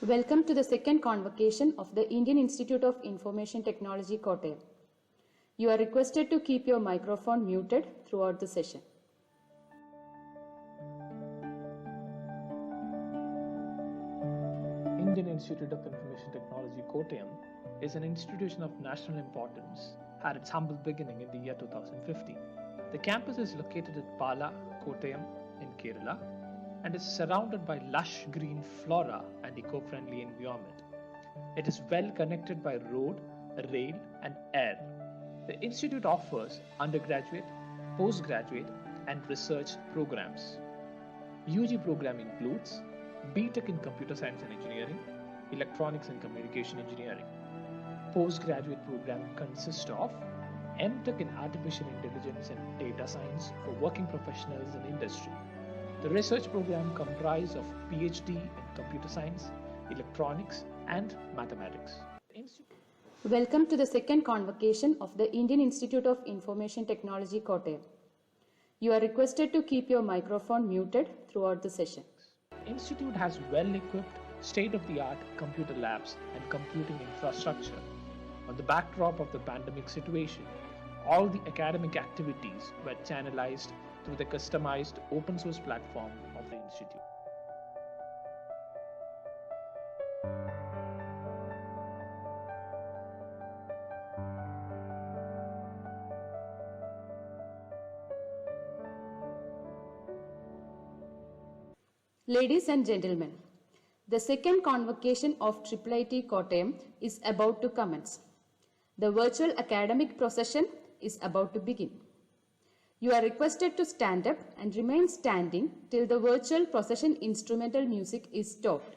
Welcome to the second convocation of the Indian Institute of Information Technology, Kottayam. You are requested to keep your microphone muted throughout the session. Indian Institute of Information Technology, Kottayam is an institution of national importance, had its humble beginning in the year 2050. The campus is located at Pala, Kottayam in Kerala and is surrounded by lush green flora and eco-friendly environment. It is well connected by road, rail and air. The institute offers undergraduate, postgraduate and research programs. UG program includes BTech in Computer Science and Engineering, Electronics and Communication Engineering. Postgraduate program consists of MTech in Artificial Intelligence and Data Science for working professionals in industry. The research program comprises of PhD in Computer Science, Electronics and Mathematics. Welcome to the second convocation of the Indian Institute of Information Technology, Kottayam. You are requested to keep your microphone muted throughout the session. The institute has well-equipped, state-of-the-art computer labs and computing infrastructure. On the backdrop of the pandemic situation, all the academic activities were channelized through the customized open source platform of the institute. Ladies and gentlemen, the second convocation of IIIT Kottayam is about to commence. The virtual academic procession is about to begin. You are requested to stand up and remain standing till the virtual procession instrumental music is stopped.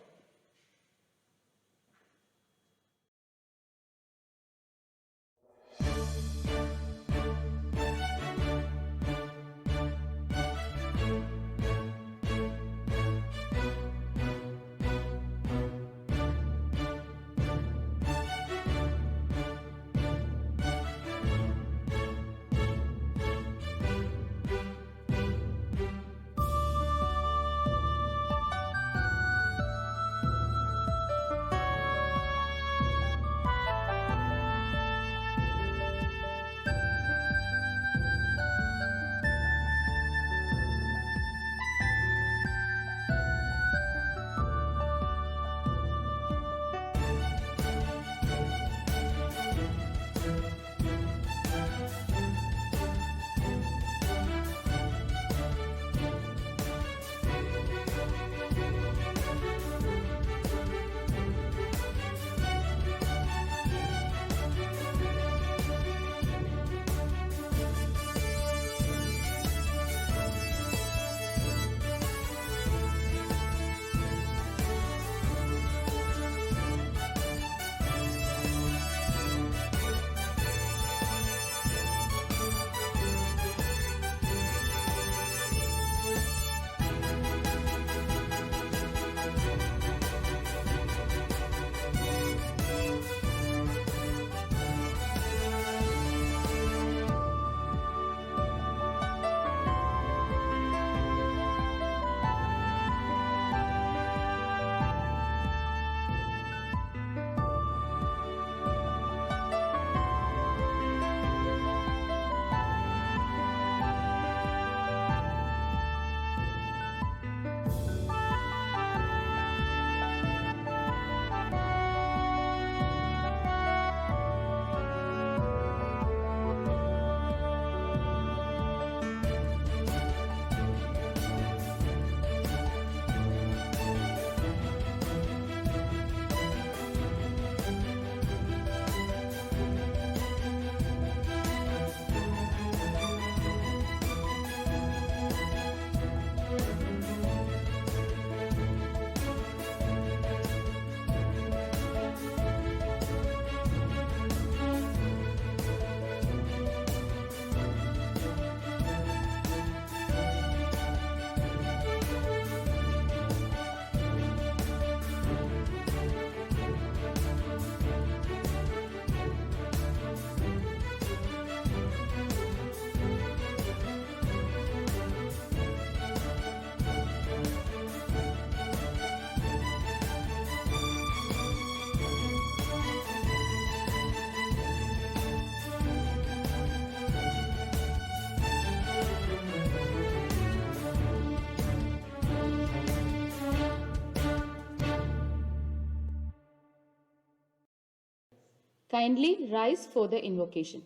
Kindly rise for the invocation.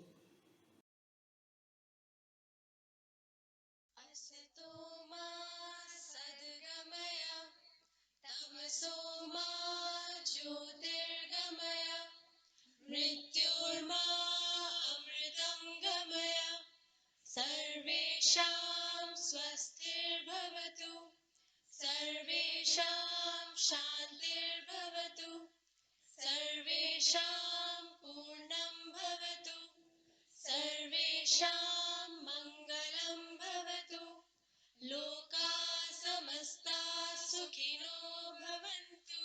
असतो मा सद्गमय तमसो मा ज्योतिर्गमय मृत्योर्मा अमृतं गमय सर्वेषां स्वस्तिर्भवतु सर्वेषां शान्तिर्भवतु सर्वेषां पूर्णं भवतु सर्वेषां मङ्गलं भवतु लोकाः समस्ताः सुखिनो भवन्तु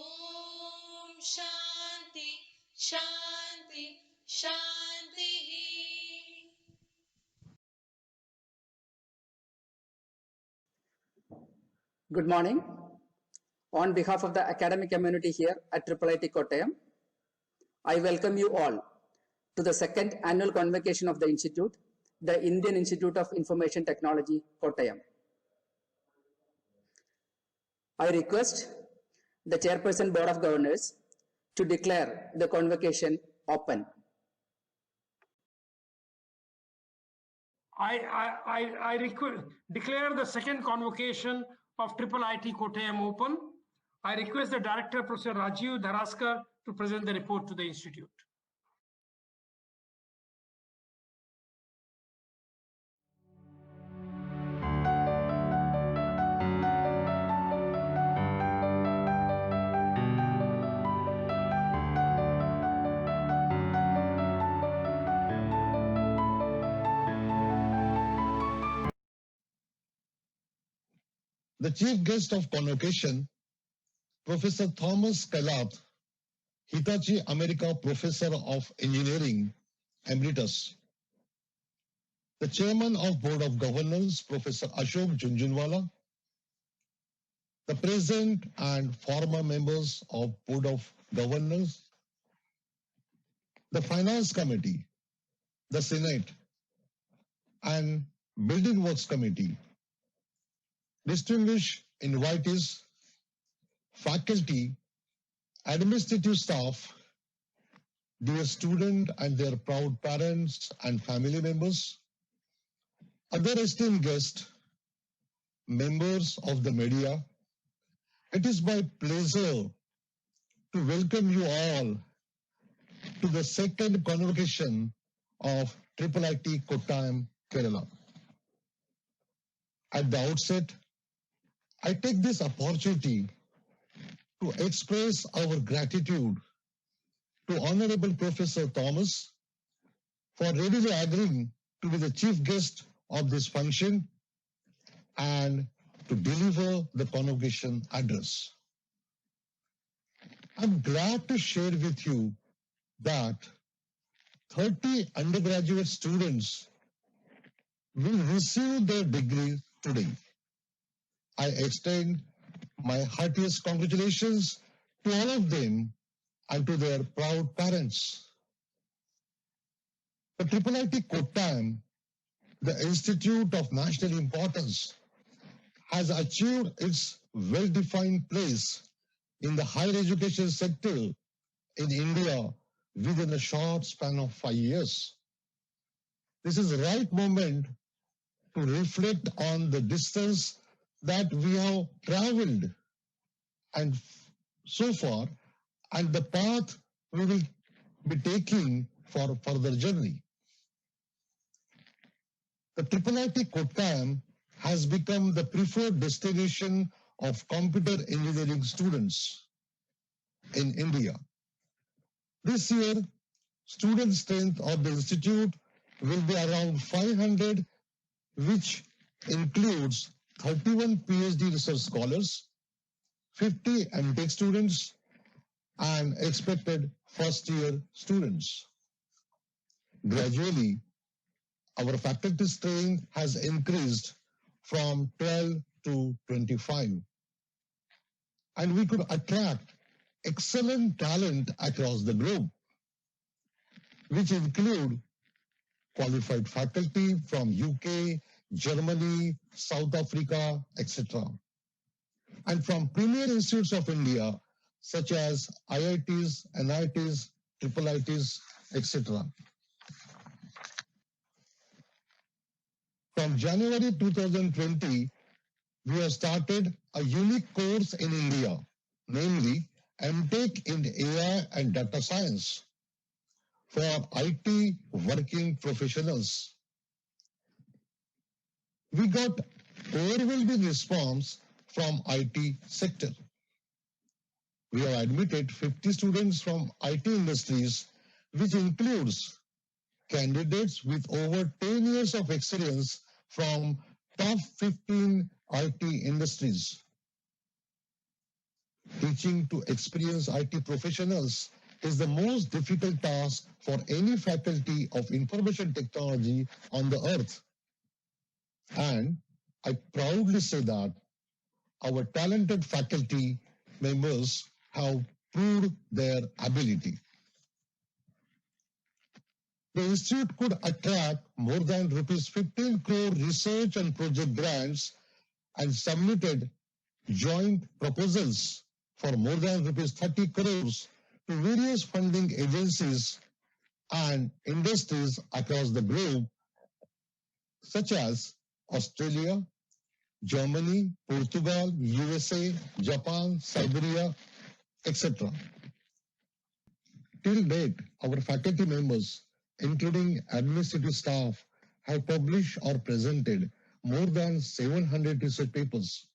ॐ शान्ति शान्ति शान्तिः Good morning. On behalf of the academic community here at IIIT Kottayam, I welcome you all to the second annual convocation of the Institute, the Indian Institute of Information Technology, Kottayam. I request the Chairperson Board of Governors to declare the convocation open. I declare the second convocation of IIIT Kottayam open. I request the Director, Professor Rajiv Dharaskar, to present the report to the Institute. The chief guest of convocation, Professor Thomas Kailath, Hitachi America Professor of Engineering, Emeritus. The Chairman of Board of Governors, Professor Ashok Jhunjhunwala. The present and former members of Board of Governors. The Finance Committee, the Senate, and Building Works Committee. Distinguished invitees, faculty, administrative staff, dear students and their proud parents and family members, other esteemed guests, members of the media, it is my pleasure to welcome you all to the second convocation of IIIT Kottayam, Kerala. At the outset, I take this opportunity to express our gratitude to Honorable Professor Thomas for readily agreeing to be the chief guest of this function and to deliver the convocation address. I'm glad to share with you that 30 undergraduate students will receive their degree today. I extend my heartiest congratulations to all of them and to their proud parents. The IIIT Kottayam, the Institute of National Importance, has achieved its well-defined place in the higher education sector in India within a short span of 5 years. This is the right moment to reflect on the distance that we have traveled and so far, and the path we will be taking for further journey. The IIIT Kottayam has become the preferred destination of computer engineering students in India. This year, student strength of the institute will be around 500, which includes 31 PhD research scholars, 50 MTech students, and expected first-year students. Gradually, our faculty strength has increased from 12 to 25, and we could attract excellent talent across the globe, which include qualified faculty from UK, Germany, South Africa, etc. And from premier institutes of India, such as IITs, NITs, IITs, etc. From January 2020, we have started a unique course in India, namely MTech in AI and Data Science for IT working professionals. We got overwhelming response from IT sector. We have admitted 50 students from IT industries, which includes candidates with over 10 years of experience from top 15 IT industries. Teaching to experienced IT professionals is the most difficult task for any faculty of information technology on the earth. And I proudly say that our talented faculty members have proved their ability. The institute could attract more than rupees 15 crore research and project grants and submitted joint proposals for more than rupees 30 crores to various funding agencies and industries across the globe, such as Australia, Germany, Portugal, USA, Japan, Siberia, etc. Till date, our faculty members, including administrative staff, have published or presented more than 700 research papers,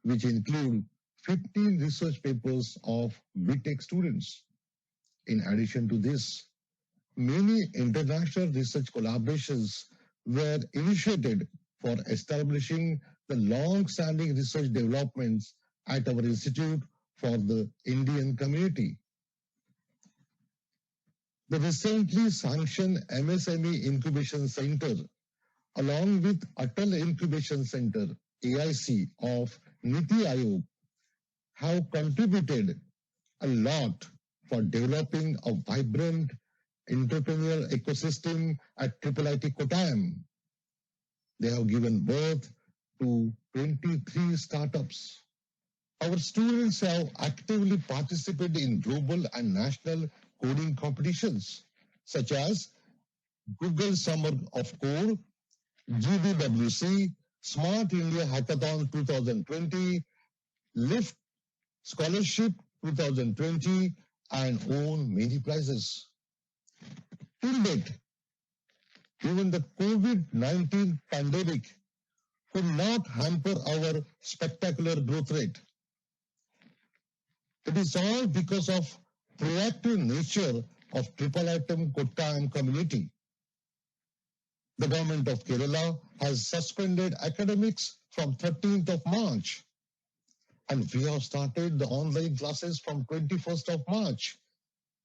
which include 15 research papers of BTech students. In addition to this, many international research collaborations were initiated for establishing the long-standing research developments at our institute for the Indian community. The recently sanctioned MSME Incubation Center, along with Atal Incubation Center, AIC, of NITI Aayog, have contributed a lot for developing a vibrant entrepreneurial ecosystem at IIIT Kottayam. They have given birth to 23 startups. Our students have actively participated in global and national coding competitions, such as Google Summer of Code, GDWC, Smart India Hackathon 2020, LIFT Scholarship 2020, and won many prizes. Till date, even the COVID-19 pandemic could not hamper our spectacular growth rate. It is all because of proactive nature of IIIT Kottayam community. The government of Kerala has suspended academics from 13th of March, and we have started the online classes from 21st of March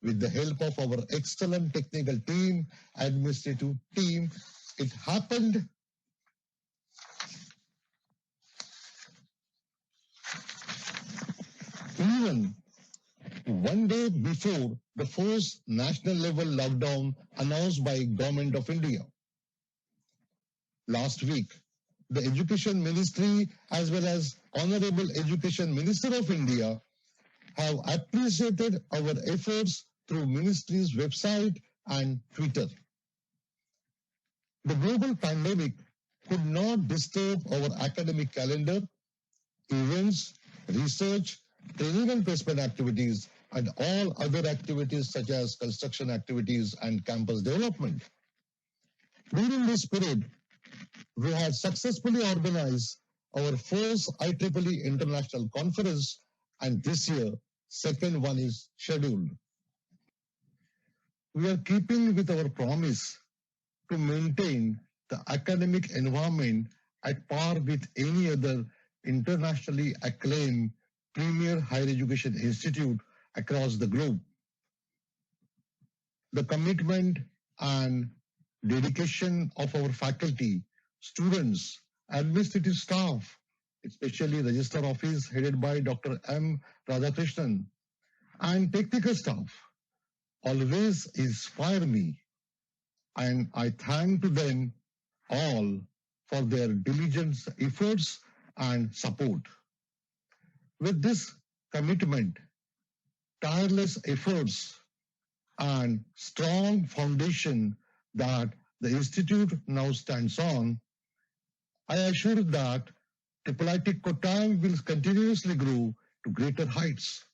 with the help of our excellent technical team, administrative team. It happened even one day before the first national level lockdown announced by Government of India. Last week, the Education Ministry as well as Honorable Education Minister of India have appreciated our efforts through Ministry's website and Twitter. The global pandemic could not disturb our academic calendar, events, research, training and placement activities, and all other activities such as construction activities and campus development. During this period, we had successfully organized our first IEEE International Conference, and this year, second one is scheduled. We are keeping with our promise to maintain the academic environment at par with any other internationally acclaimed premier higher education institute across the globe. The commitment and dedication of our faculty, students, administrative staff, especially Register Office headed by Dr. M. Radhakrishnan, and technical staff always inspire me, and I thank to them all for their diligent efforts and support. With this commitment, tireless efforts, and strong foundation that the Institute now stands on, I assure that IIIT Kottayam will continuously grow to greater heights.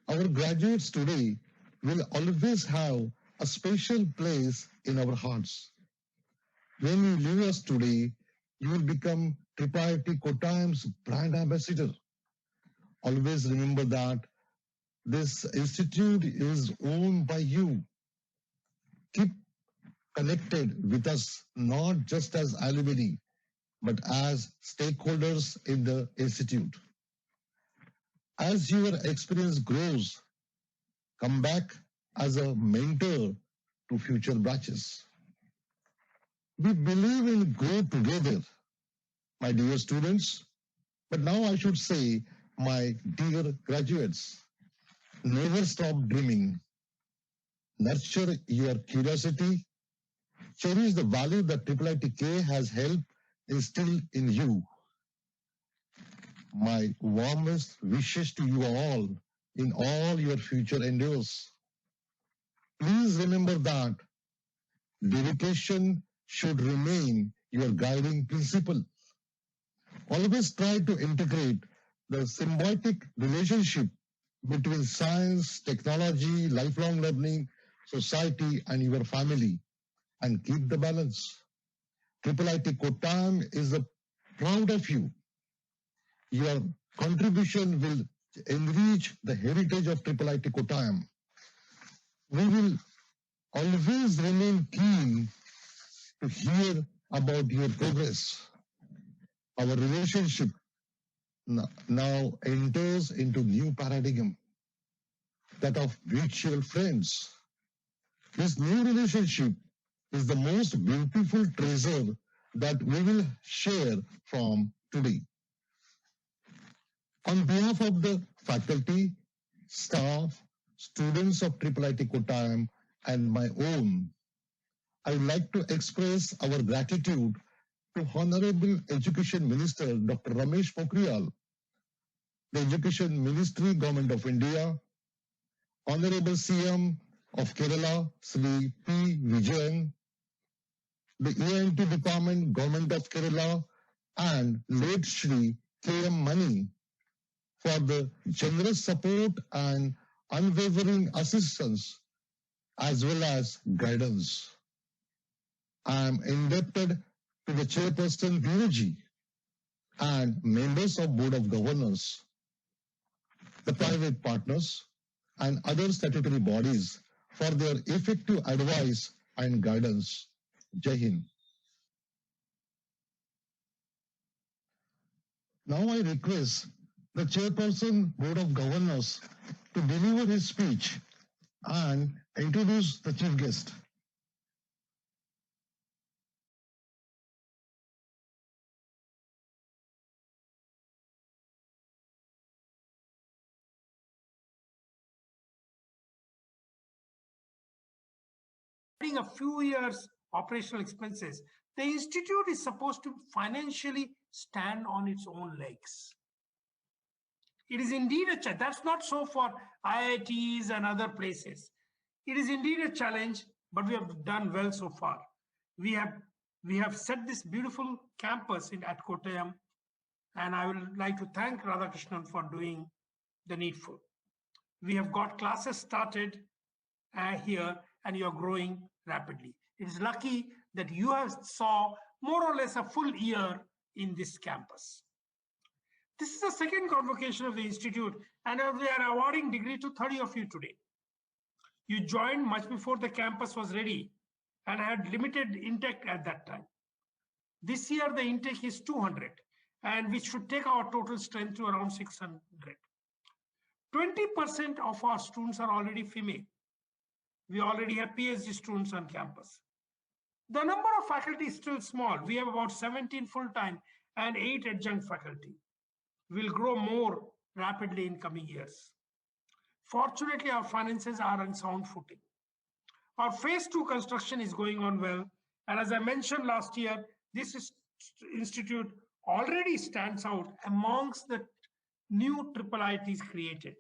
Our graduates today will always have a special place in our hearts. When you leave us today, you will become IIIT Kottayam's brand ambassador. Always remember that this institute is owned by you. Keep connected with us, not just as alumni, but as stakeholders in the institute. As your experience grows, come back as a mentor to future batches. We believe in grow together, my dear students, but now I should say, my dear graduates, never stop dreaming. Nurture your curiosity. Cherish the value that IIITK has helped instill in you. My warmest wishes to you all in all your future endeavors. Please remember that dedication should remain your guiding principle. Always try to integrate the symbiotic relationship between science, technology, lifelong learning, society, and your family, and keep the balance. IIIT Kottayam is proud of you. Your contribution will enrich the heritage of IIIT Kottayam. We will always remain keen to hear about your progress. Our relationship now enters into new paradigm, that of mutual friends. This new relationship is the most beautiful treasure that we will share from today. On behalf of the faculty, staff, students of IIIT Kottayam, and my own, I would like to express our gratitude to Honorable Education Minister Dr. Ramesh Pokhriyal, the Education Ministry, Government of India, Honorable CM of Kerala, Sri P. Vijayan, the EIT Department, Government of Kerala, and late Sri K.M. Mani for the generous support and unwavering assistance as well as guidance. I am indebted to the Chairperson Biruji and members of Board of Governors, the private partners, and other statutory bodies for their effective advice and guidance. Jai Hind. Now I request the Chairperson Board of Governors to deliver his speech and introduce the chief guest. A few years operational expenses, the institute is supposed to financially stand on its own legs. It is indeed a challenge. That's not so for IITs and other places. It is indeed a challenge, but we have done well so far. We have set this beautiful campus at Kottayam, and I would like to thank Radhakrishnan for doing the needful. We have got classes started here, and you are growing rapidly. It is lucky that you have saw more or less a full year in this campus. This is the second convocation of the institute, and we are awarding degree to 30 of you today. You joined much before the campus was ready and had limited intake at that time. This year the intake is 200, and which should take our total strength to around 600. 20% of our students are already female. We already have PhD students on campus. The number of faculty is still small. We have about 17 full-time and 8 adjunct faculty. We'll grow more rapidly in coming years. Fortunately, our finances are on sound footing. Our phase 2 construction is going on well. And as I mentioned last year, this institute already stands out amongst the new IIITs created.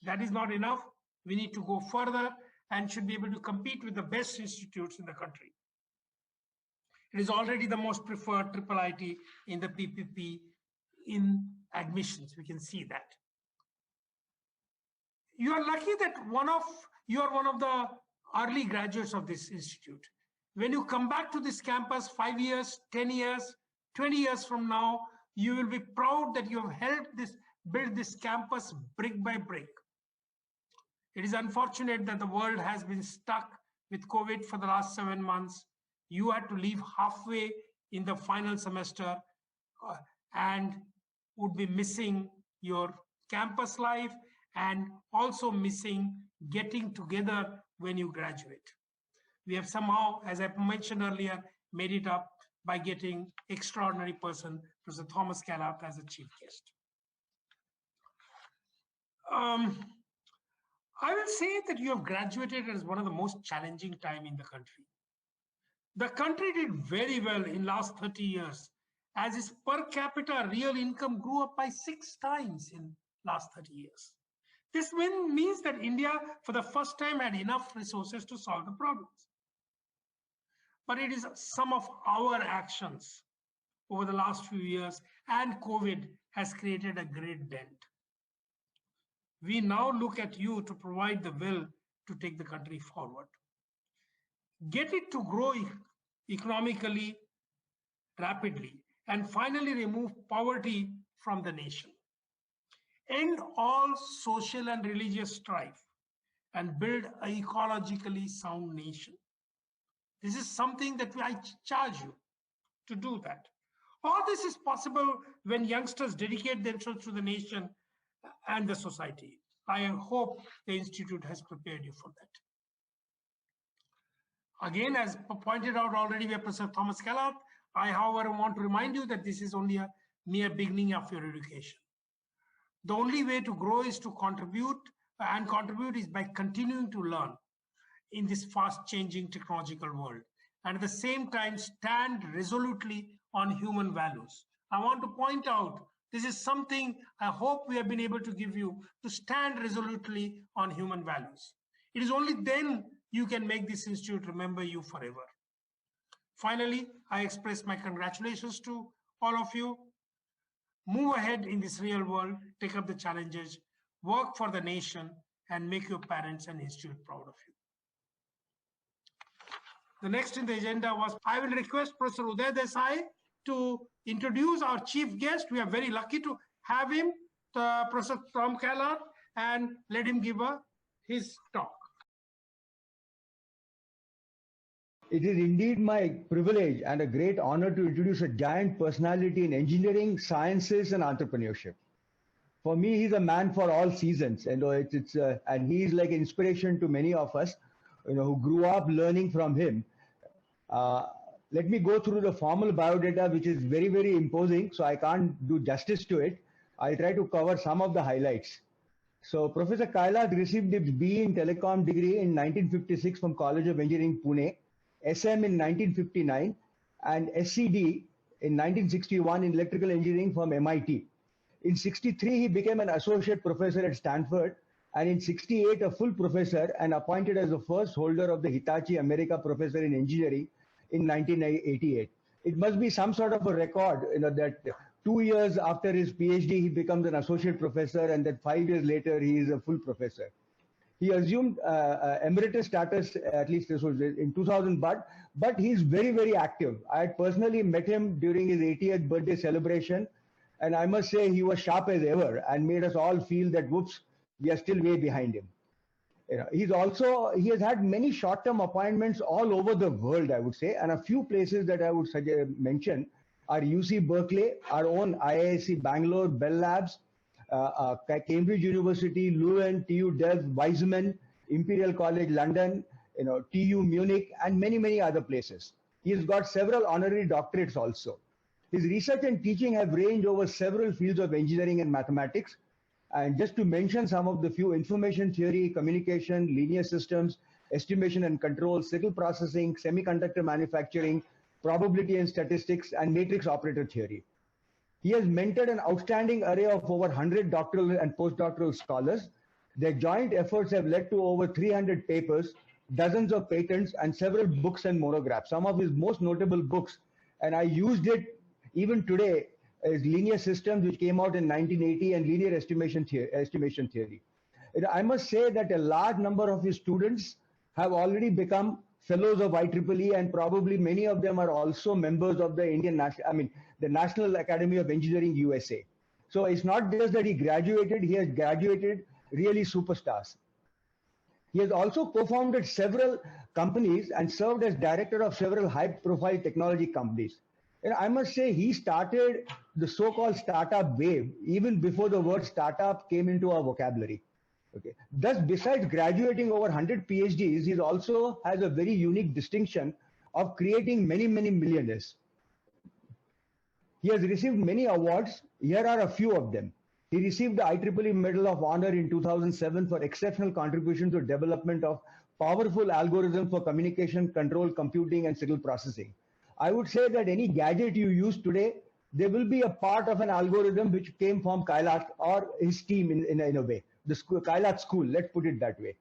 That is not enough. We need to go further and should be able to compete with the best institutes in the country. It is already the most preferred triple IT in the PPP in admissions. We can see that. You are lucky that you are one of the early graduates of this institute. When you come back to this campus 5 years, 10 years, 20 years from now, you will be proud that you have helped build this campus brick by brick. It is unfortunate that the world has been stuck with COVID for the last 7 months. You had to leave halfway in the final semester and would be missing your campus life and also missing getting together when you graduate. We have somehow, as I mentioned earlier, made it up by getting extraordinary person, Professor Thomas Kallart, as a chief guest. I will say that you have graduated as one of the most challenging time in the country. The country did very well in last 30 years, as its per capita real income grew up by 6 times in last 30 years. This means that India, for the first time, had enough resources to solve the problems. But it is some of our actions over the last few years, and COVID has created a great dent. We now look at you to provide the will to take the country forward. Get it to grow economically, rapidly, and finally remove poverty from the nation. End all social and religious strife and build an ecologically sound nation. This is something that I charge you to do that. All this is possible when youngsters dedicate themselves to the nation and the society. I hope the Institute has prepared you for that. Again, as pointed out already by Professor Thomas Kallart, I, however, want to remind you that this is only a mere beginning of your education. The only way to grow is to contribute, and contribute is by continuing to learn in this fast-changing technological world, and at the same time stand resolutely on human values. I want to point out, this is something I hope we have been able to give you, to stand resolutely on human values. It is only then you can make this institute remember you forever. Finally, I express my congratulations to all of you. Move ahead in this real world, take up the challenges, work for the nation, and make your parents and institute proud of you. The next in the agenda was, I will request Professor Uday Desai to introduce our chief guest. We are very lucky to have him, Professor Tom Kallart, and let him give his talk. It is indeed my privilege and a great honor to introduce a giant personality in engineering, sciences, and entrepreneurship. For me, he's a man for all seasons, and and he's like inspiration to many of us, who grew up learning from him. Let me go through the formal biodata, which is very, very imposing, so I can't do justice to it. I'll try to cover some of the highlights. So Professor Kallart received his B in Telecom degree in 1956 from College of Engineering, Pune, SM in 1959, and SCD in 1961 in Electrical Engineering from MIT. In 63, he became an associate professor at Stanford, and in 68, a full professor and appointed as the first holder of the Hitachi America Professor in Engineering in 1988. It must be some sort of a record, that 2 years after his PhD, he becomes an associate professor, and that 5 years later, he is a full professor. He assumed emeritus status, at least this was in 2000, but he's very, very active. I had personally met him during his 80th birthday celebration, and I must say he was sharp as ever and made us all feel that, whoops, we are still way behind him. He has had many short-term appointments all over the world, I would say, and a few places that I would mention are UC Berkeley, our own IISc Bangalore, Bell Labs, Cambridge University, Leuven, TU Delft, Weizmann, Imperial College London, TU Munich, and many, many other places. He has got several honorary doctorates also. His research and teaching have ranged over several fields of engineering and mathematics. And just to mention some of the few: information theory, communication, linear systems, estimation and control, signal processing, semiconductor manufacturing, probability and statistics, and matrix operator theory. He has mentored an outstanding array of over 100 doctoral and postdoctoral scholars. Their joint efforts have led to over 300 papers, dozens of patents, and several books and monographs. Some of his most notable books, and I used it even today, is Linear Systems, which came out in 1980, and Linear Estimation Theory. I must say that a large number of his students have already become fellows of IEEE, and probably many of them are also members of the the National Academy of Engineering USA. So it's not just that he has graduated really superstars. He has also co-founded several companies and served as director of several high-profile technology companies. And I must say, he started the so-called startup wave even before the word startup came into our vocabulary. Okay. Thus, besides graduating over 100 PhDs, he also has a very unique distinction of creating many, many millionaires. He has received many awards. Here are a few of them. He received the IEEE Medal of Honor in 2007 for exceptional contribution to development of powerful algorithms for communication, control, computing, and signal processing. I would say that any gadget you use today, there will be a part of an algorithm which came from Kailash or his team in a way. The school, Kailash School, let's put it that way.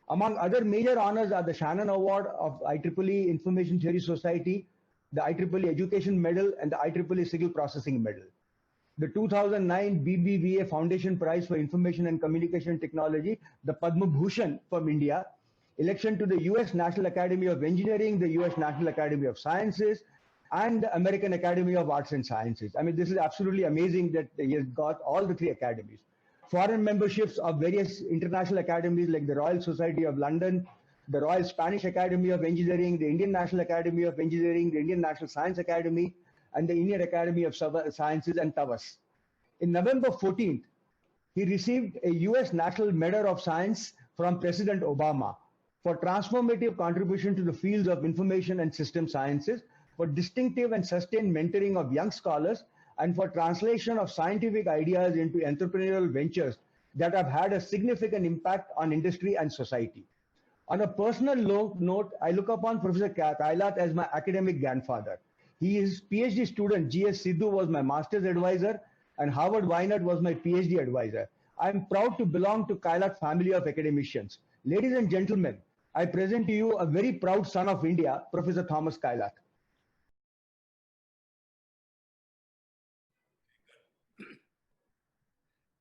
Among other major honors are the Shannon Award of IEEE Information Theory Society, the IEEE Education Medal, and the IEEE Signal Processing Medal. The 2009 BBVA Foundation Prize for Information and Communication Technology, the Padma Bhushan from India, election to the US National Academy of Engineering, the US National Academy of Sciences, and the American Academy of Arts and Sciences. I mean, this is absolutely amazing that he has got all the three academies. Foreign memberships of various international academies like the Royal Society of London, the Royal Spanish Academy of Engineering, the Indian National Academy of Engineering, the Indian National Science Academy, and the Indian Academy of Sciences, and TAVAS. In November 14th, he received a US National Medal of Science from President Obama for transformative contribution to the fields of information and system sciences, for distinctive and sustained mentoring of young scholars, and for translation of scientific ideas into entrepreneurial ventures that have had a significant impact on industry and society. On a personal note, I look upon Professor Kailash as my academic grandfather. His PhD student, G.S. Sidhu, was my master's advisor, and Howard Weinert was my PhD advisor. I am proud to belong to Kailash family of academicians. Ladies and gentlemen, I present to you a very proud son of India, Professor Thomas Kailash.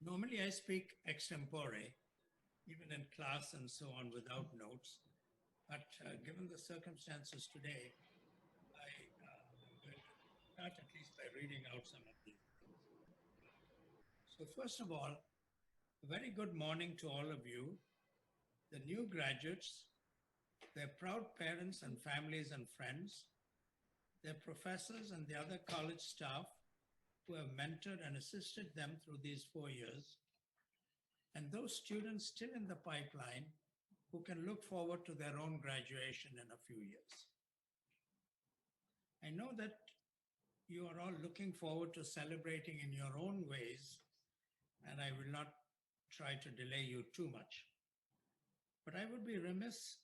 Normally I speak extempore, even in class and so on, without notes. But given the circumstances today, I'm going to start at least by reading out some of these. So first of all, a very good morning to all of you, the new graduates, their proud parents and families and friends, their professors and the other college staff who have mentored and assisted them through these 4 years, and those students still in the pipeline who can look forward to their own graduation in a few years. I know that you are all looking forward to celebrating in your own ways, and I will not try to delay you too much. But I would be remiss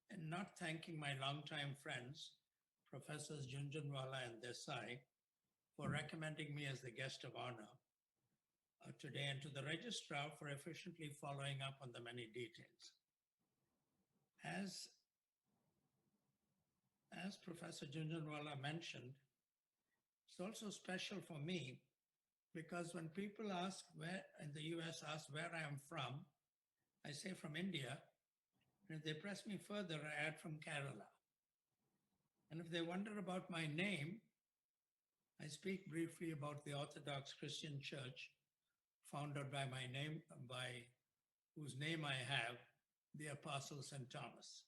in not thanking my longtime friends, Professors Jhunjhunwala and Desai, for recommending me as the guest of honor today, and to the registrar for efficiently following up on the many details. As Professor Jhunjhunwala mentioned, it's also special for me because when people ask in the US ask where I am from, I say from India. And if they press me further, I add from Kerala. And if they wonder about my name, I speak briefly about the Orthodox Christian Church, founded by whose name I have, the Apostle St. Thomas.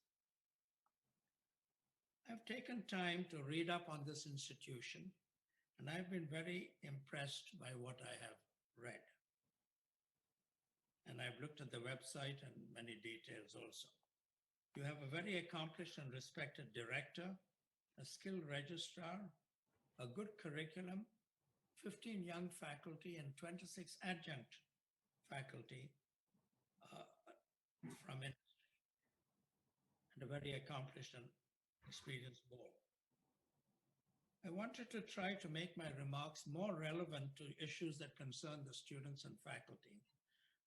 I've taken time to read up on this institution, and I've been very impressed by what I have read. And I've looked at the website and many details also. You have a very accomplished and respected director, a skilled registrar, a good curriculum, 15 young faculty and 26 adjunct faculty from industry, and a very accomplished and experienced board. I wanted to try to make my remarks more relevant to issues that concern the students and faculty,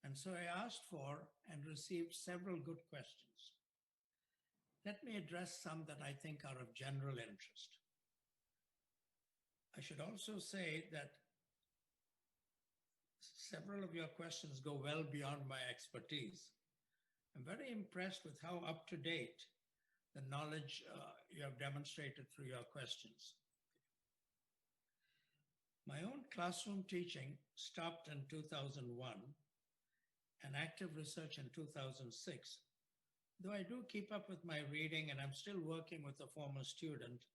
And so I asked for and received several good questions. Let me address some that I think are of general interest. I should also say that several of your questions go well beyond my expertise. I'm very impressed with how up to date the knowledge you have demonstrated through your questions. My own classroom teaching stopped in 2001 and active research in 2006, though I do keep up with my reading and I'm still working with a former student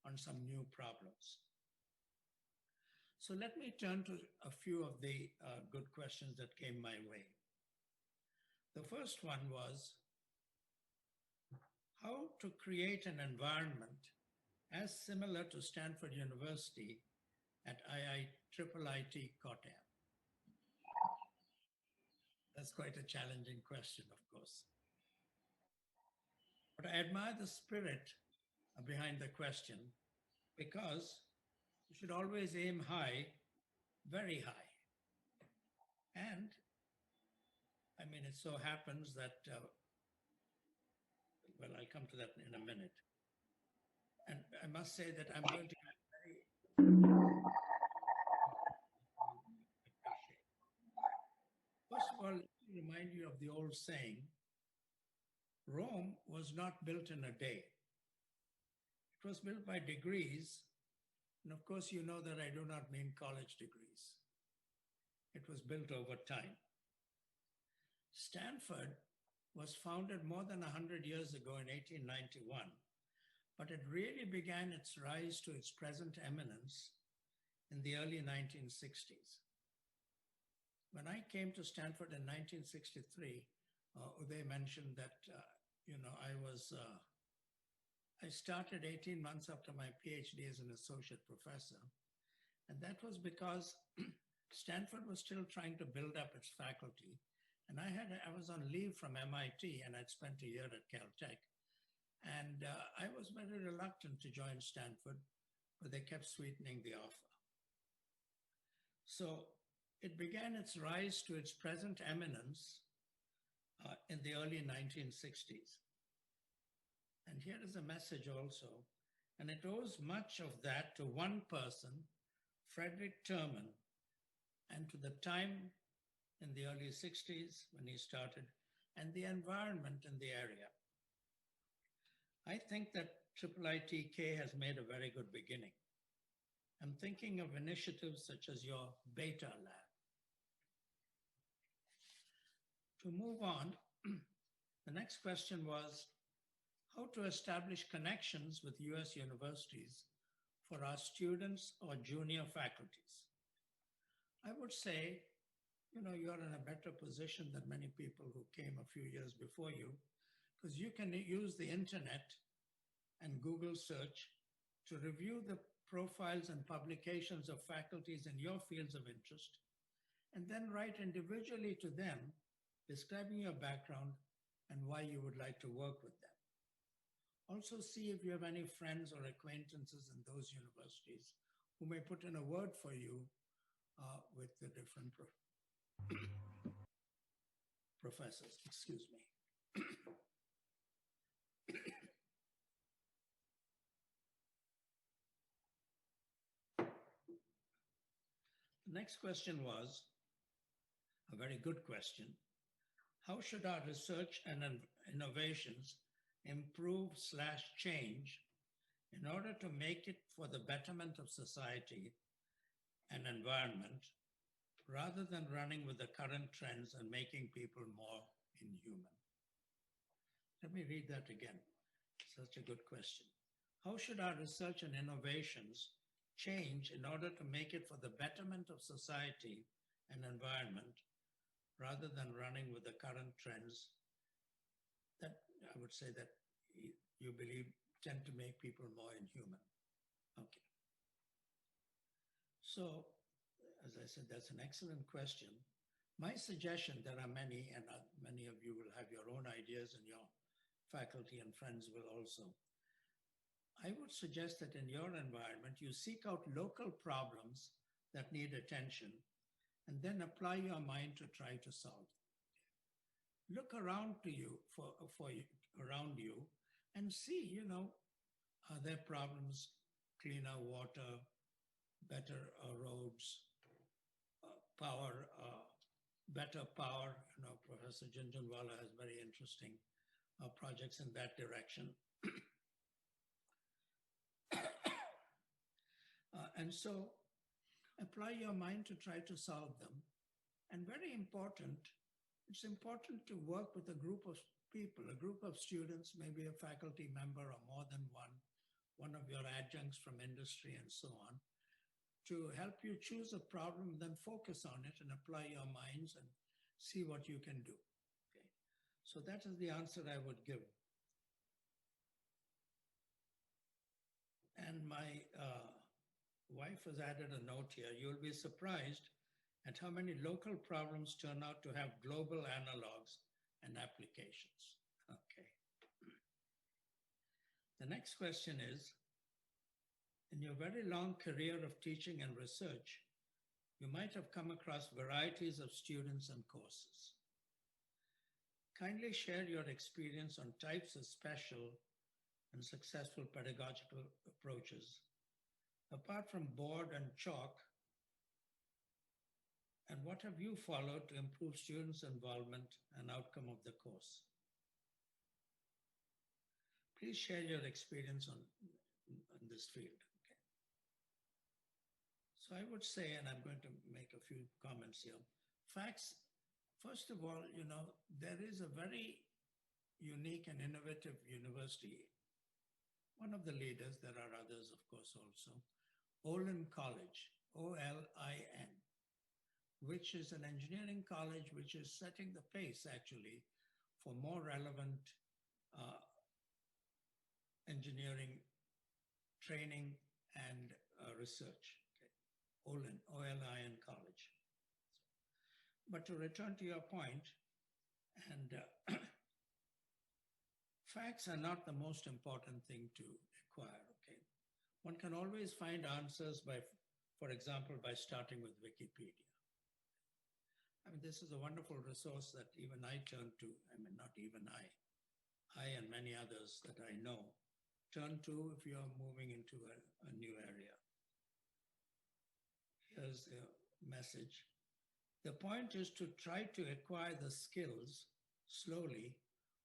on some new problems. So let me turn to a few of the good questions that came my way. The first one was how to create an environment as similar to Stanford University at IIT Kottayam. That's quite a challenging question, of course. But I admire the spirit behind the question because you should always aim high, very high. And I mean, it so happens that, well, I'll come to that in a minute. And I must say that I'm going to be very First of all, let me remind you of the old saying, Rome was not built in a day. It was built by degrees. And of course, you know that I do not mean college degrees. It was built over time. Stanford was founded more than 100 years ago in 1891, but it really began its rise to its present eminence in the early 1960s. When I came to Stanford in 1963, Uday mentioned that, I started 18 months after my PhD as an associate professor. And that was because Stanford was still trying to build up its faculty. And I was on leave from MIT and I'd spent a year at Caltech. And I was very reluctant to join Stanford, but they kept sweetening the offer. So it began its rise to its present eminence in the early 1960s. And here is a message also, and it owes much of that to one person, Frederick Terman, and to the time in the early 60s when he started, and the environment in the area. I think that IIITK has made a very good beginning. I'm thinking of initiatives such as your Beta Lab. To move on, the next question was how to establish connections with US universities for our students or junior faculties. I would say, you're in a better position than many people who came a few years before you, because you can use the internet and Google search to review the profiles and publications of faculties in your fields of interest, and then write individually to them, describing your background and why you would like to work with them. Also see if you have any friends or acquaintances in those universities who may put in a word for you with the different professors. Excuse me. The next question was a very good question. How should our research and innovations improve/change in order to make it for the betterment of society and environment, rather than running with the current trends and making people more inhuman? Let me read that again. Such a good question. How should our research and innovations change in order to make it for the betterment of society and environment, rather than running with the current trends that I would say that you believe tend to make people more inhuman? Okay. So, as I said, that's an excellent question. My suggestion, there are many, and many of you will have your own ideas, and your faculty and friends will also. I would suggest that in your environment, you seek out local problems that need attention, and then apply your mind to try to solve them. look around to you around you and see, are there problems, cleaner water, better roads, power, better power. Professor Jhunjhunwala has very interesting projects in that direction. And so apply your mind to try to solve them. And very important, it's important to work with a group of people, a group of students, maybe a faculty member or more than one of your adjuncts from industry and so on, to help you choose a problem, then focus on it and apply your minds and see what you can do. Okay. So that is the answer I would give. And my wife has added a note here. You'll be surprised at how many local problems turn out to have global analogs and applications. Okay. The next question is, in your very long career of teaching and research, you might have come across varieties of students and courses. Kindly share your experience on types of special and successful pedagogical approaches, apart from board and chalk, and what have you followed to improve students' involvement and outcome of the course? Please share your experience on this field. Okay. So I would say, and I'm going to make a few comments here. Facts, first of all, there is a very unique and innovative university. One of the leaders, there are others, of course, also, Olin College, O-L-I-N, which is an engineering college which is setting the pace, actually, for more relevant engineering training and research. Okay. Olin, O-L-I-N College. But to return to your point, and facts are not the most important thing to acquire, okay? One can always find answers by, for example, by starting with Wikipedia. I mean, this is a wonderful resource that even I turn to. I mean, not even I and many others that I know turn to if you're moving into a new area. Here's the message. The point is to try to acquire the skills slowly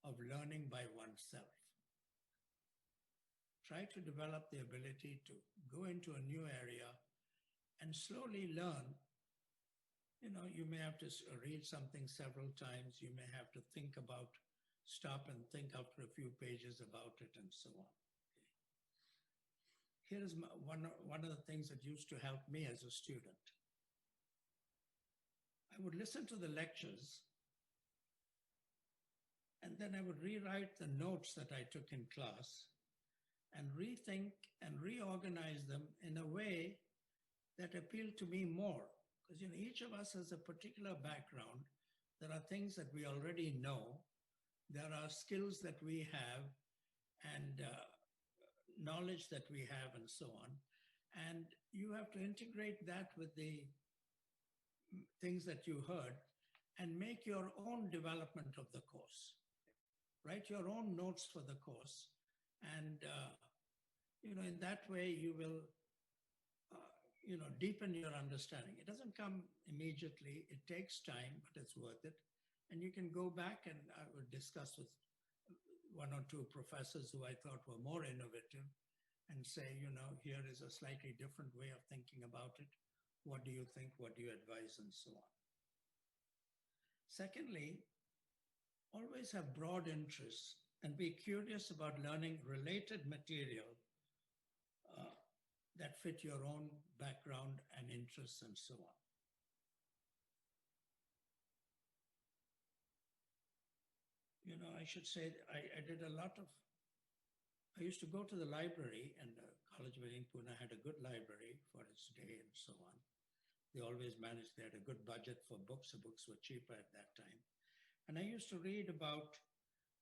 of learning by oneself. Try to develop the ability to go into a new area and slowly learn. You may have to read something several times. You may have to stop and think after a few pages about it and so on. Okay. Here is one of the things that used to help me as a student. I would listen to the lectures and then I would rewrite the notes that I took in class and rethink and reorganize them in a way that appealed to me more. Because each of us has a particular background. There are things that we already know. There are skills that we have and knowledge that we have and so on. And you have to integrate that with the things that you heard and make your own development of the course. Write your own notes for the course. And, in that way you will deepen your understanding. It doesn't come immediately. It takes time, but it's worth it. And you can go back and I would discuss with one or two professors who I thought were more innovative and say, here is a slightly different way of thinking about it. What do you think? What do you advise? And so on. Secondly, always have broad interests and be curious about learning related material that fit your own background and interests and so on. I should say I did a lot of, I used to go to the library, and College of Pune had a good library for its day and so on. They always managed, they had a good budget for books. The books were cheaper at that time. And I used to read about,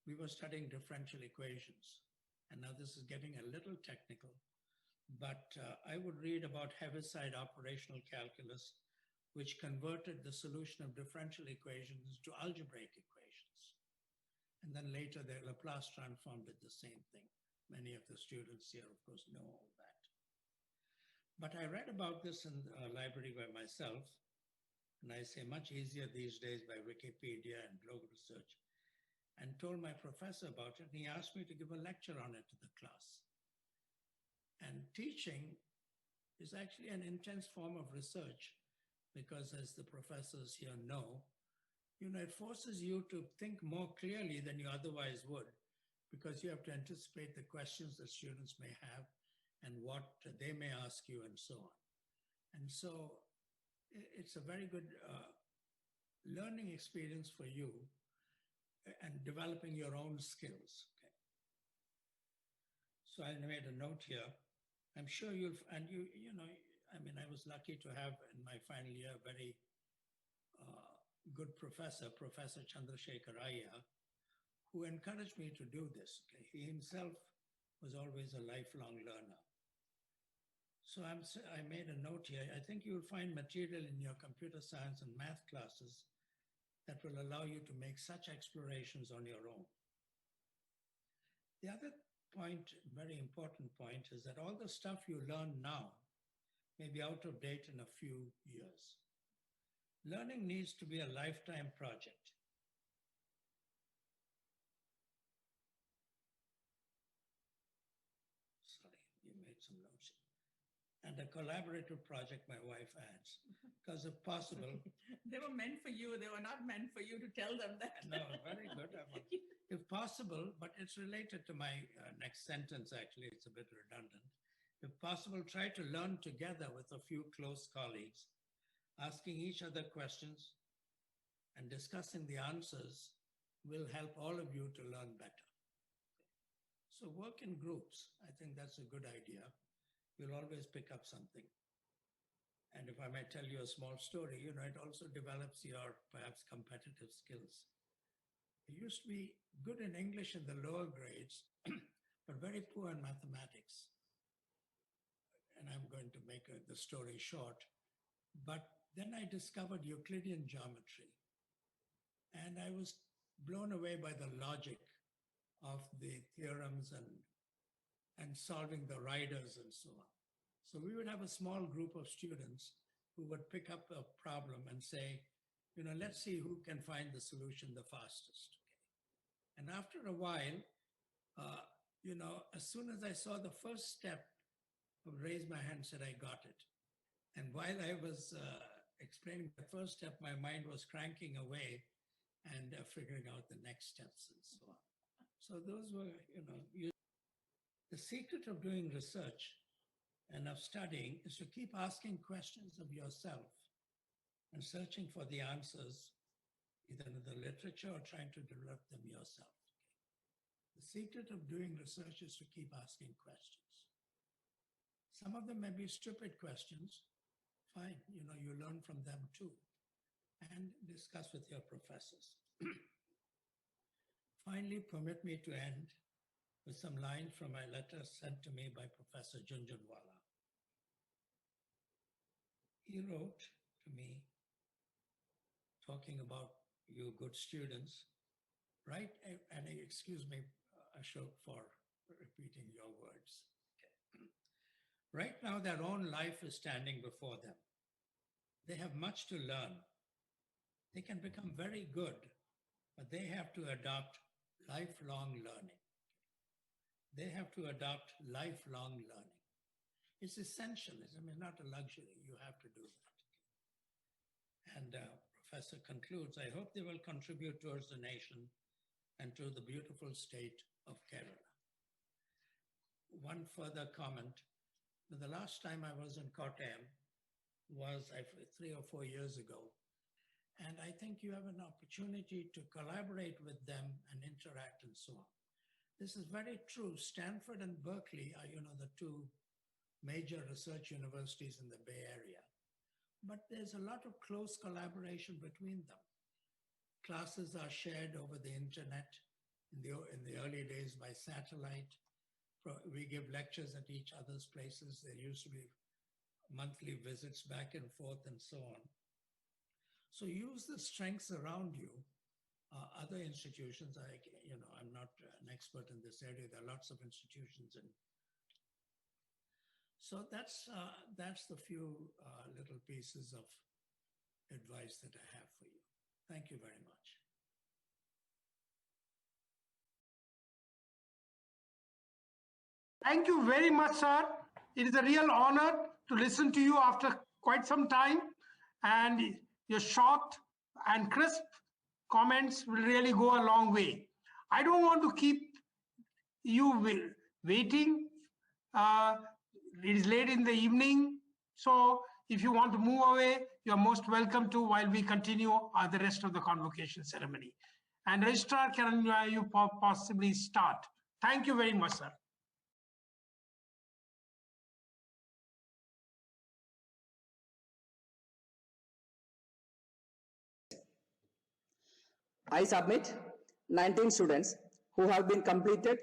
we were studying differential equations. And now this is getting a little technical. But I would read about Heaviside operational calculus, which converted the solution of differential equations to algebraic equations. And then later, the Laplace transform did the same thing. Many of the students here, of course, know all that. But I read about this in a library by myself, and I say much easier these days by Wikipedia and Global Research, and told my professor about it, and he asked me to give a lecture on it to the class. And teaching is actually an intense form of research because, as the professors here know, it forces you to think more clearly than you otherwise would, because you have to anticipate the questions that students may have and what they may ask you and so on. And so it's a very good learning experience for you and developing your own skills. Okay. So I made a note here. I'm sure I was lucky to have in my final year a very good professor, Professor Chandrasekhar Iyer, who encouraged me to do this. Okay. He himself was always a lifelong learner. So I made a note here. I think you'll find material in your computer science and math classes that will allow you to make such explorations on your own. The other point, very important point, is that all the stuff you learn now may be out of date in a few years. Learning needs to be a lifetime project. Sorry, you made some notes. And a collaborative project, my wife adds, because if possible. They were meant for you. They were not meant for you to tell them that. No, very good. If possible, but it's related to my next sentence, actually, it's a bit redundant. If possible, try to learn together with a few close colleagues, asking each other questions and discussing the answers will help all of you to learn better. So work in groups. I think that's a good idea. You'll always pick up something. And if I may tell you a small story, it also develops your perhaps competitive skills. I used to be good in English in the lower grades, but very poor in mathematics. And I'm going to make the story short. But then I discovered Euclidean geometry. And I was blown away by the logic of the theorems and solving the riders and so on. So we would have a small group of students who would pick up a problem and say, let's see who can find the solution the fastest. Okay? And after a while, as soon as I saw the first step, I would raise my hand and said, I got it. And while I was explaining the first step, my mind was cranking away and figuring out the next steps and so on. So those were, the secret of doing research and of studying is to keep asking questions of yourself and searching for the answers, either in the literature or trying to develop them yourself. The secret of doing research is to keep asking questions. Some of them may be stupid questions. Fine, you learn from them too, and discuss with your professors. Finally, permit me to end with some lines from a letter sent to me by Professor Jhunjhunwala. He wrote to me, talking about you good students, right? And excuse me, Ashok, for repeating your words. Okay. Right now, their own life is standing before them. They have much to learn. They can become very good, but they have to adopt lifelong learning. They have to adopt lifelong learning. It's essential. Not a luxury. You have to do that. And Professor concludes, I hope they will contribute towards the nation and to the beautiful state of Kerala. One further comment. The last time I was in Kottayam was 3 or 4 years ago. And I think you have an opportunity to collaborate with them and interact and so on. This is very true. Stanford and Berkeley are, the two major research universities in the Bay Area. But there's a lot of close collaboration between them. Classes are shared over the internet, in the early days by satellite. We give lectures at each other's places. There used to be monthly visits back and forth and so on. So use the strengths around you other institutions. I'm not an expert in this area. There are lots of institutions, and so that's the few little pieces of advice that I have for you. Thank you very much. Thank you very much, sir. It is a real honor to listen to you after quite some time, and your short and crisp comments will really go a long way. I don't want to keep you waiting. It is late in the evening, so if you want to move away, you're most welcome to while we continue the rest of the convocation ceremony. And Registrar, can you possibly start? Thank you very much, sir. I submit 19 students who have been completed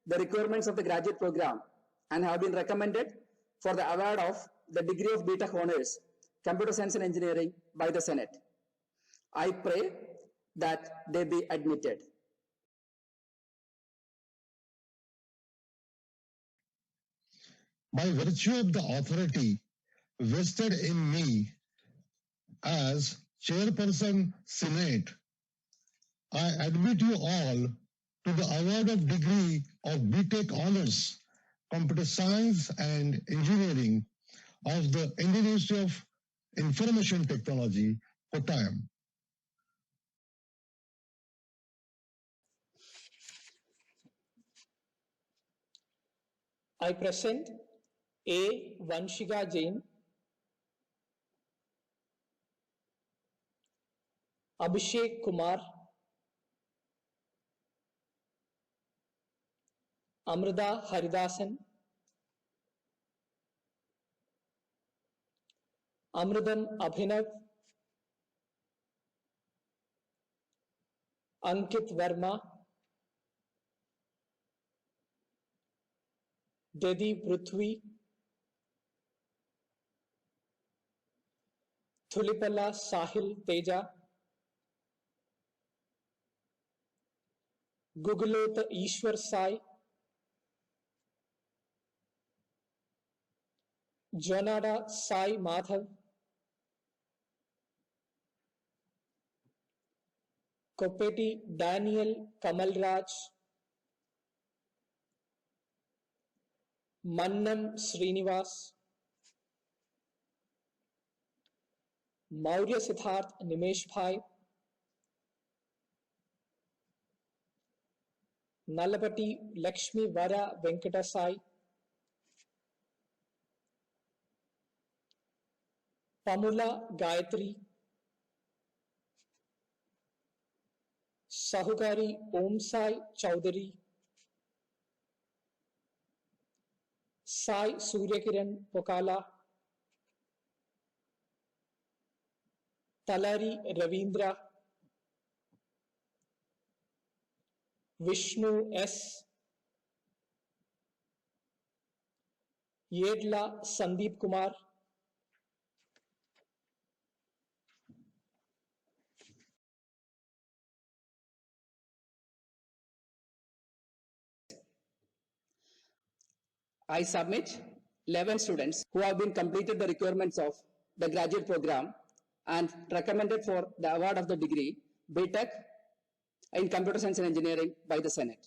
the requirements of the graduate program and have been recommended for the award of the degree of B.Tech Honors, Computer Science and Engineering by the Senate. I pray that they be admitted. By virtue of the authority vested in me as Chairperson Senate, I admit you all to the award of degree of B.Tech Honors, Computer Science and Engineering of the Indian Institute of Information Technology, Kottayam. I present A. Vanshika Jain, Abhishek Kumar, Amrita Haridasan, Amrudan Abhinav, Ankit Verma, Dedi Prithvi, Thulipala Sahil Teja, Gugulota Ishwar Sai, Jonada Sai Madhav, Kopeti Daniel Kamalraj, Mannam Srinivas, Maurya Siddharth Nimesh Bhai, Nalapati Lakshmi Vara Venkatasai, Pamula Gayatri, Sahukari Om Sai Chaudhary, Sai Suryakiran Pokala, Talari Ravindra, Vishnu S, Yedla Sandeep Kumar, I submit 11 students who have been completed the requirements of the graduate program and recommended for the award of the degree B.Tech in Computer Science and Engineering by the Senate.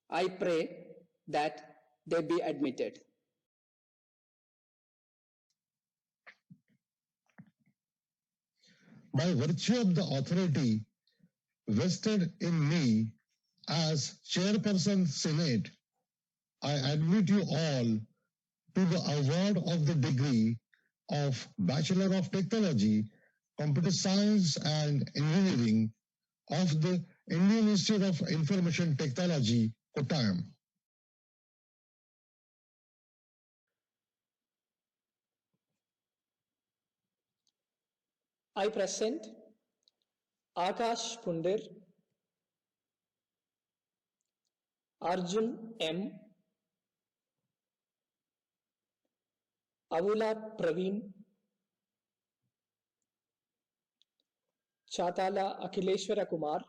I pray that they be admitted. By virtue of the authority vested in me as Chairperson Senate, I admit you all to the award of the degree of Bachelor of Technology, Computer Science and Engineering of the Indian Institute of Information Technology, Kottayam. I present Akash Pundir, Arjun M, Avula Praveen, Chatala Akhileshwara Kumar,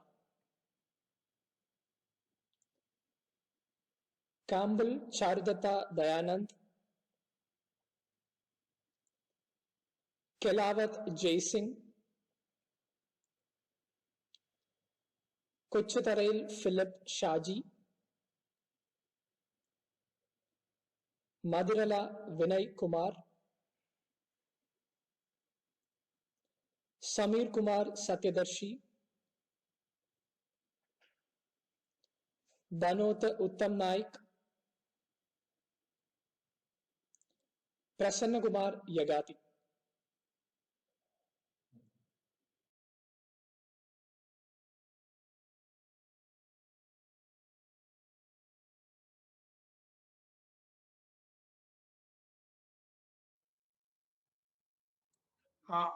Campbell Charudatta Dayanand, Kelawat Jaising, Kochutarail Philip Shaji, Madirala Vinay Kumar, Samir Kumar Satyadarshi, Danota Uttam Naik, Prasanna Kumar Yagati.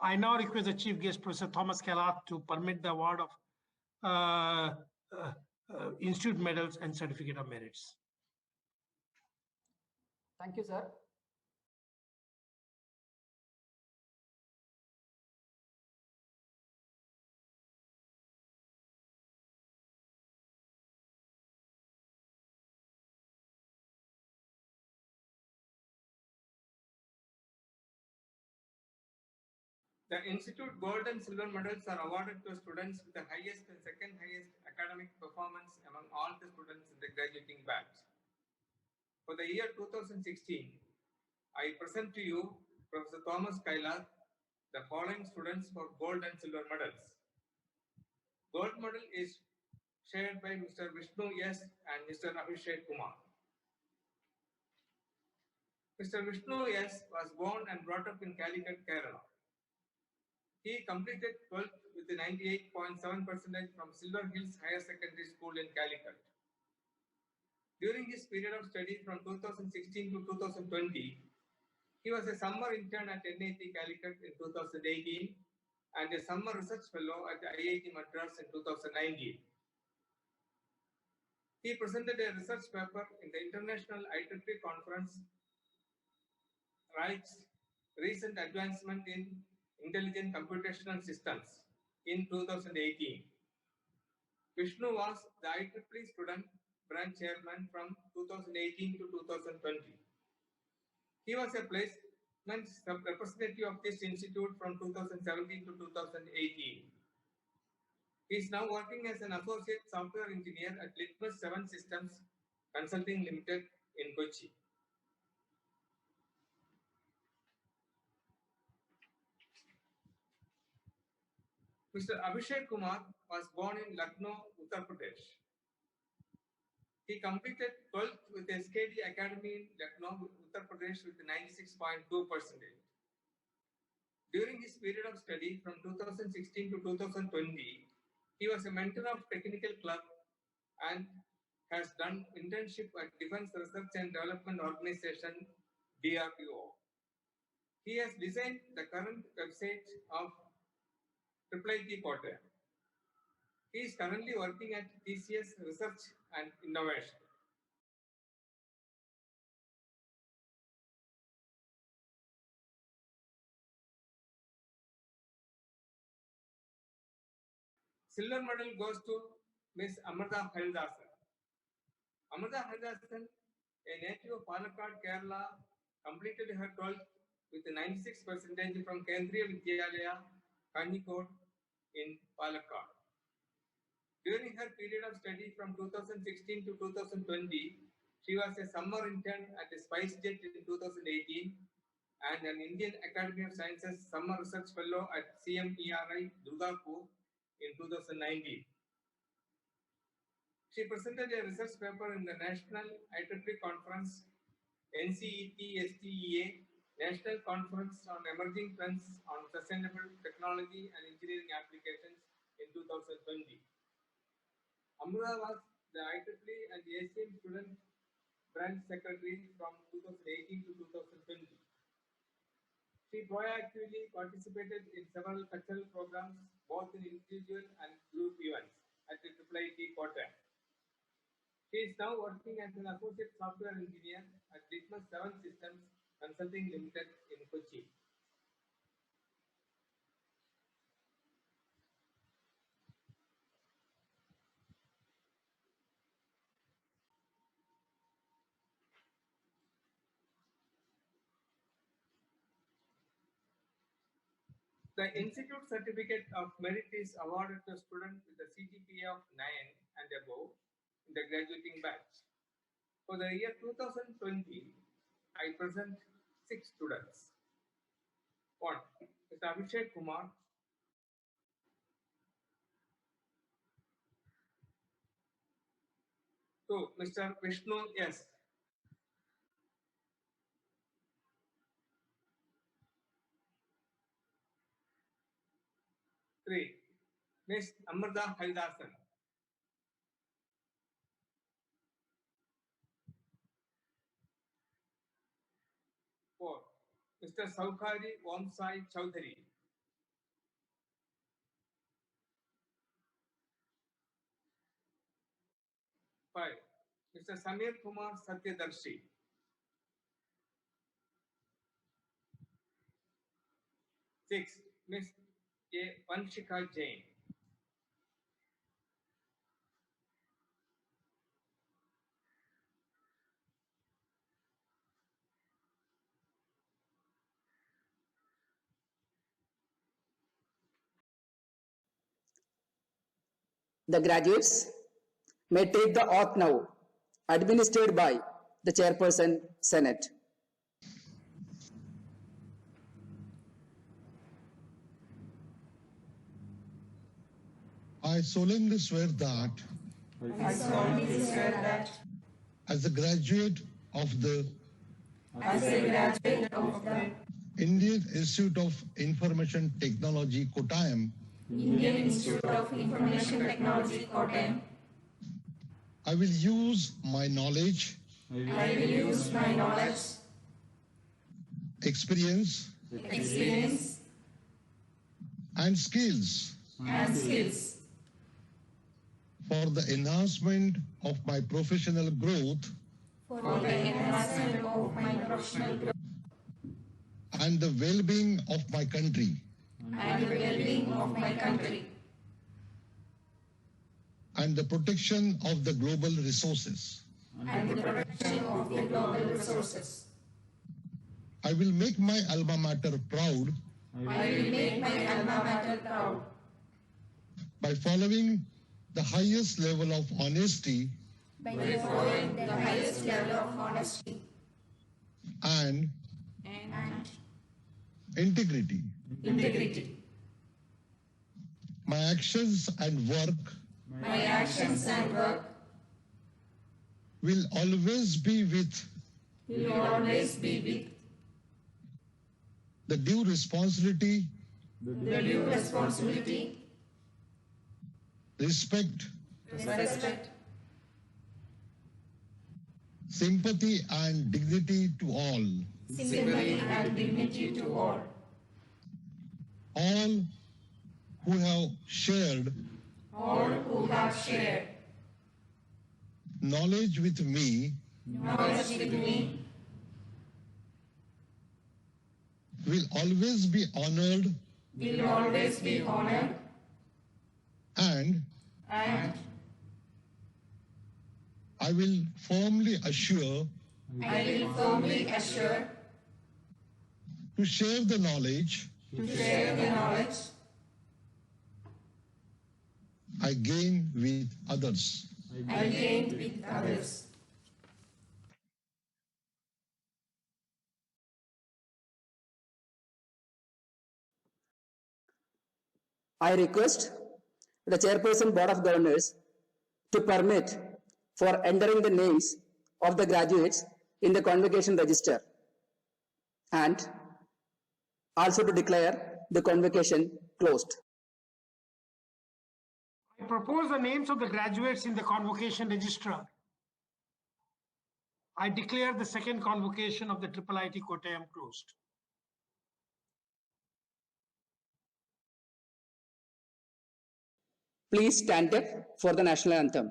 I now request the chief guest, Professor Thomas Kellogg, to permit the award of Institute medals and certificate of merits. Thank you, sir. The Institute Gold and Silver medals are awarded to students with the highest and second highest academic performance among all the students in the graduating batch. For the year 2016, I present to you Professor Thomas Kailath, the following students for gold and silver medals. Gold medal is shared by Mr. Vishnu S. and Mr. Abhishek Kumar. Mr. Vishnu S. was born and brought up in Calicut, Kerala. He completed 12th with a 98.7% from Silver Hills Higher Secondary School in Calicut. During his period of study from 2016 to 2020, he was a summer intern at NIT Calicut in 2018 and a summer research fellow at IIT Madras in 2019. He presented a research paper in the International IEEE Conference, Writes Recent Advancement in Intelligent Computational Systems in 2018. Vishnu was the IEEE Student Branch Chairman from 2018 to 2020. He was a placement representative of this institute from 2017 to 2018. He is now working as an associate software engineer at Litmus 7 Systems Consulting Limited in Kochi. Mr. Abhishek Kumar was born in Lucknow, Uttar Pradesh. He completed 12th with SKD Academy in Lucknow, Uttar Pradesh with 96.2%. During his period of study from 2016 to 2020, he was a mentor of technical club and has done internship at Defense Research and Development Organization, DRDO. He has designed the current website of IIT Kottayam. He is currently working at TCS Research and Innovation. Silver medal goes to Ms. Amrita Haridasan. Amrita Haridasan, a native of Palakkad, Kerala, completed her 12th with 96% from Kendriya Vidyalaya, Kanjikode in Palakkad. During her period of study from 2016 to 2020, she was a summer intern at SpiceJet in 2018 and an Indian Academy of Sciences Summer Research Fellow at CMERI, Durgapur in 2019. She presented a research paper in the National IEEE Conference, NCET-STEA, National Conference on Emerging Trends on Sustainable Technology and Engineering Applications in 2020. Amrita was the IEEE and ASEAN Student Branch Secretary from 2018 to 2020. She proactively participated in several cultural programs, both in individual and group events at the IIT Kottayam. She is now working as an associate software engineer at Litmus 7 Systems Consulting Limited in Kochi. The Institute Certificate of Merit is awarded to students with a CGPA of 9 and above in the graduating batch. For the year 2020, I present 6 students. 1. Mr. Abhishek Kumar. 2. Mr. Vishnu S. 3. Ms. Amrita Haridasan. 4. Mr. Saukari Wamsai Chowdhury. 5. Mr. Samir Kumar Satyadarshi. 6. Ms. A. Vanshika Jain. The graduates may take the oath now, administered by the Chairperson, Senate. I solemnly swear that as a graduate of the Indian Institute of Information Technology, Kottayam, I will use my knowledge, experience, and skills for the enhancement of my professional growth and the well-being of my country. And the protection of the global resources. I will make my alma mater proud by following the highest level of honesty and integrity. My actions and work will always be with the due responsibility, respect, sympathy and dignity to all. All who have shared knowledge with me will always be honored and I will firmly assure to share the knowledge I gain with others. I request the Chairperson Board of Governors to permit for entering the names of the graduates in the convocation register and also to declare the convocation closed. I propose the names of the graduates in the convocation register. I declare the second convocation of the IIIT Kottayam closed. Please stand up for the national anthem.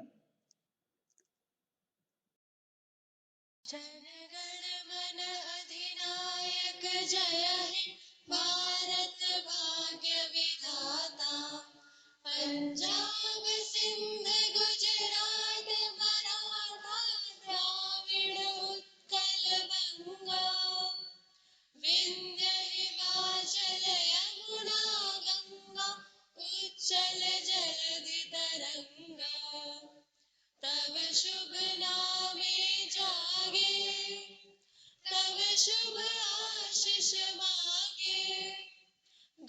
जनगण मन अधिनायक जय हे भारत भाग्य विधाता पंजाब सिंध गुजरात मराठा द्राविड़ उत्कल बंगा विंध्य हिमाचल यमुना शुभ नामे जागे, तब शुभ आशीष मांगे,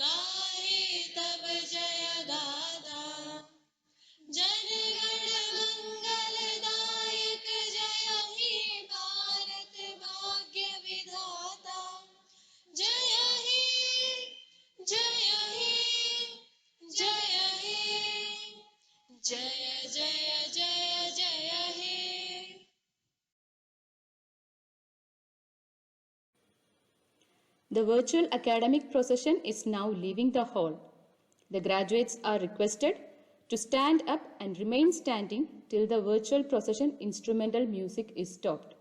गाहे तब जय गाथा, जन गण मंगलदायक जय हे भारत भाग्य विधाता, जय हे जय हे जय हे जय जय जय जय हे। The virtual academic procession is now leaving the hall. The graduates are requested to stand up and remain standing till the virtual procession instrumental music is stopped.